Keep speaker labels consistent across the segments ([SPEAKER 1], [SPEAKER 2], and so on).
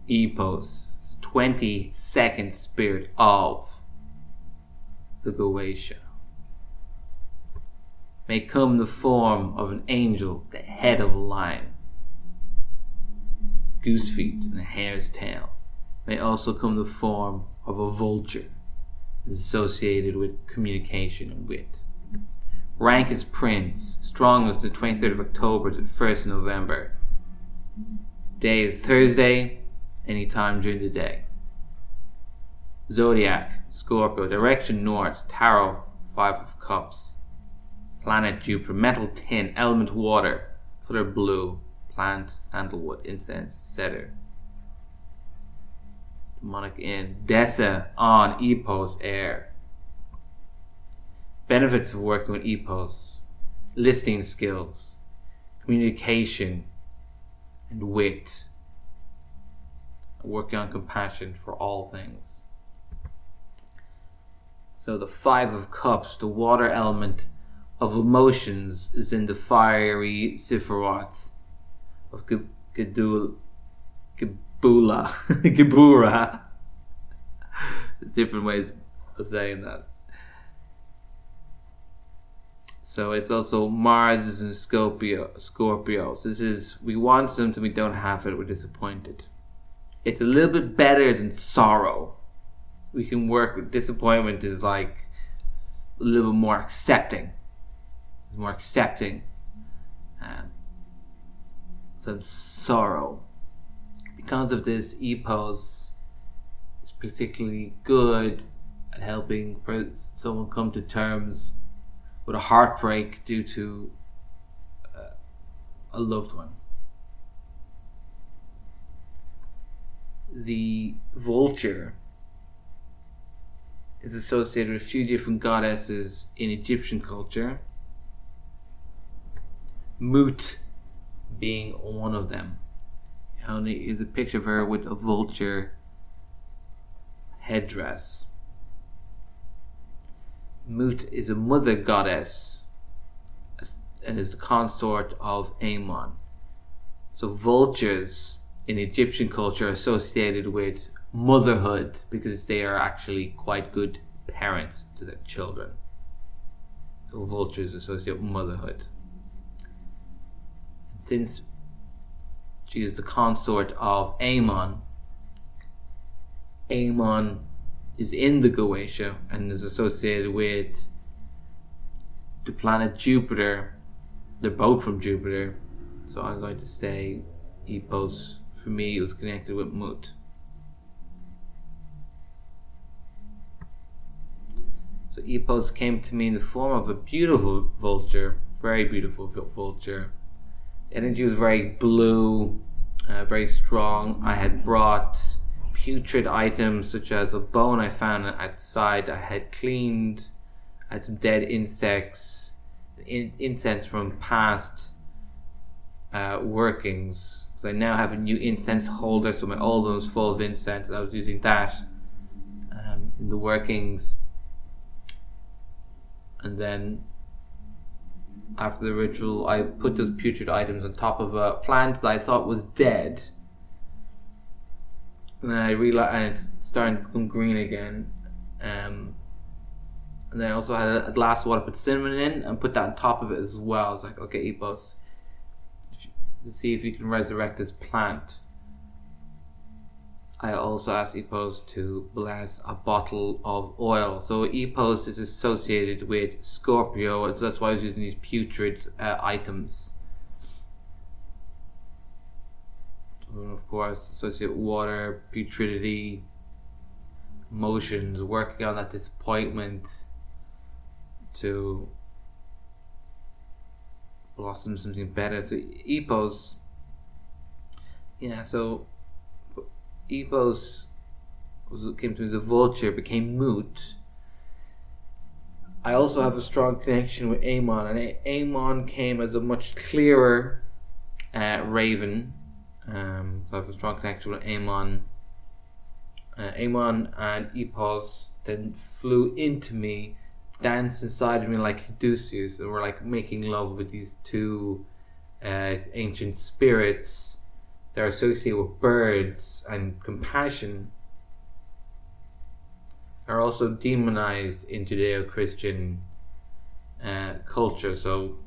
[SPEAKER 1] Ipos, 22nd spirit of the Goetia, may come in the form of an angel, the head of a lion, goose feet and a hare's tail. May also come in the form of a vulture, is associated with communication and wit. Rank as prince, strongest the 23rd of October to the 1st of November. Day is Thursday, anytime during the day. Zodiac, Scorpio, direction north, tarot, 5 of cups. Planet Jupiter, metal tin, element water, color blue, plant sandalwood, incense, cedar. Demonic in Desa, on, Ipos, air. Benefits of working with Ipos: listening skills, communication, and wit. Working on compassion for all things. So the 5 of cups, the water element of emotions, is in the fiery Sephiroth of Gebura. Different ways of saying that. So it's also Mars is in Scorpio. So this is, we want something, we don't have it, we're disappointed. It's a little bit better than sorrow. We can work with disappointment, is like a little bit more accepting. More accepting than sorrow. Because of this, Ipos is particularly good at helping someone come to terms with a heartbreak due to a loved one. The vulture is associated with a few different goddesses in Egyptian culture, Mut being one of them. And is a picture of her with a vulture headdress. Mut is a mother goddess and is the consort of Amon. So vultures in Egyptian culture are associated with motherhood because they are actually quite good parents to their children. So vultures associate with motherhood. Since she is the consort of Amon, Amon is in the Goetia and is associated with the planet Jupiter. They're both from Jupiter, so I'm going to say Ipos, for me, was connected with Mut. So Ipos came to me in the form of a beautiful vulture, very beautiful vulture. The energy was very blue, very strong. I had brought putrid items such as a bone I found outside. I had cleaned. I had some dead insects, incense from past workings. So I now have a new incense holder, so my old one was full of incense. I was using that in the workings. And then after the ritual, I put those putrid items on top of a plant that I thought was dead. And then I realized, and it's starting to become green again. And then I also had a glass of water, put cinnamon in, and put that on top of it as well. I was like, okay, Ipos, let's see if you can resurrect this plant. I also asked Ipos to bless a bottle of oil. So Ipos is associated with Scorpio, so that's why I was using these putrid items. And of course, associate water, putridity, emotions, working on that disappointment to blossom something better. So Ipos, Ipos came to me, the vulture became Mut. I also have a strong connection with Amon, and Amon came as a much clearer raven. So I have a strong connection with Amon. Amon and Ipos then flew into me, danced inside of me like Caduceus, and were like making love with these two ancient spirits they're associated with birds and compassion are also demonized in Judeo-Christian culture. So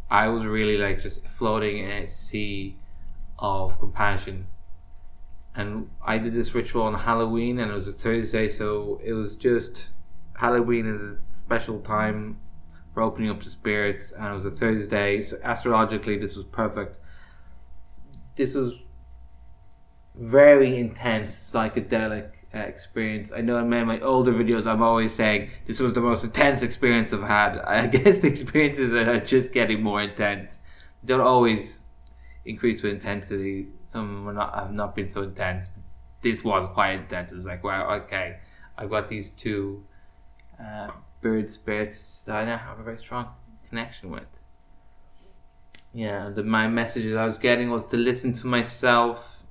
[SPEAKER 1] I was really like just floating in a sea of compassion. And I did this ritual on Halloween, and it was a Thursday, so it was just Halloween is a special time for opening up to spirits, and it was a Thursday, so astrologically this was perfect. This was very intense psychedelic experience. I know in many of my older videos I'm always saying this was the most intense experience I've had. I guess the experiences that are just getting more intense don't always increase with intensity. Some have not been so intense. This was quite intense. It was like, wow, okay, I've got these two bird spirits that I now have a very strong connection with. Yeah, my messages I was getting was to listen to myself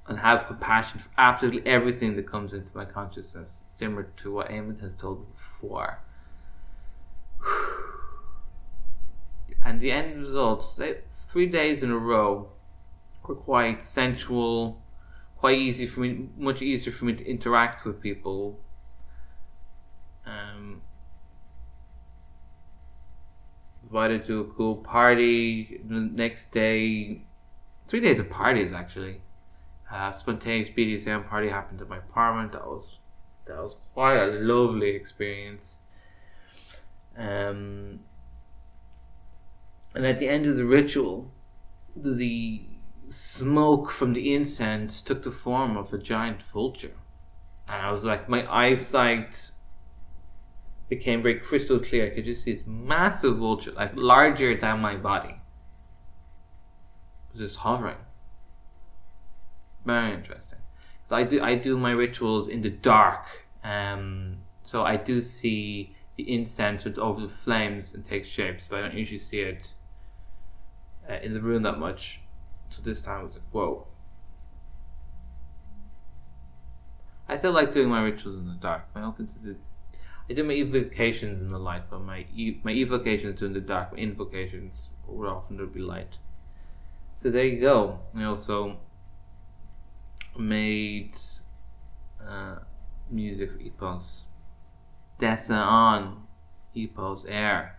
[SPEAKER 1] and have compassion for absolutely everything that comes into my consciousness, similar to what Eamon has told me before. And the end results, 3 days in a row, were quite sensual, quite easy for me, much easier for me to interact with people. Invited to a cool party the next day. 3 days of parties actually. Spontaneous BDSM party happened at my apartment. That was quite a lovely experience. And at the end of the ritual, the smoke from the incense took the form of a giant vulture, and I was like, my eyesight became very crystal clear. I could just see this massive vulture, like larger than my body, just hovering. Very interesting. So I do my rituals in the dark, so I do see the incense with over the flames and takes shapes, but I don't usually see it in the room that much. So this time I was like, whoa. I still like doing my rituals in the dark. I do my evocations in the light, but my evocations do in the dark. My invocations will often be light. So there you go. I also made music for Ipos. Desa on Ipos Ayer.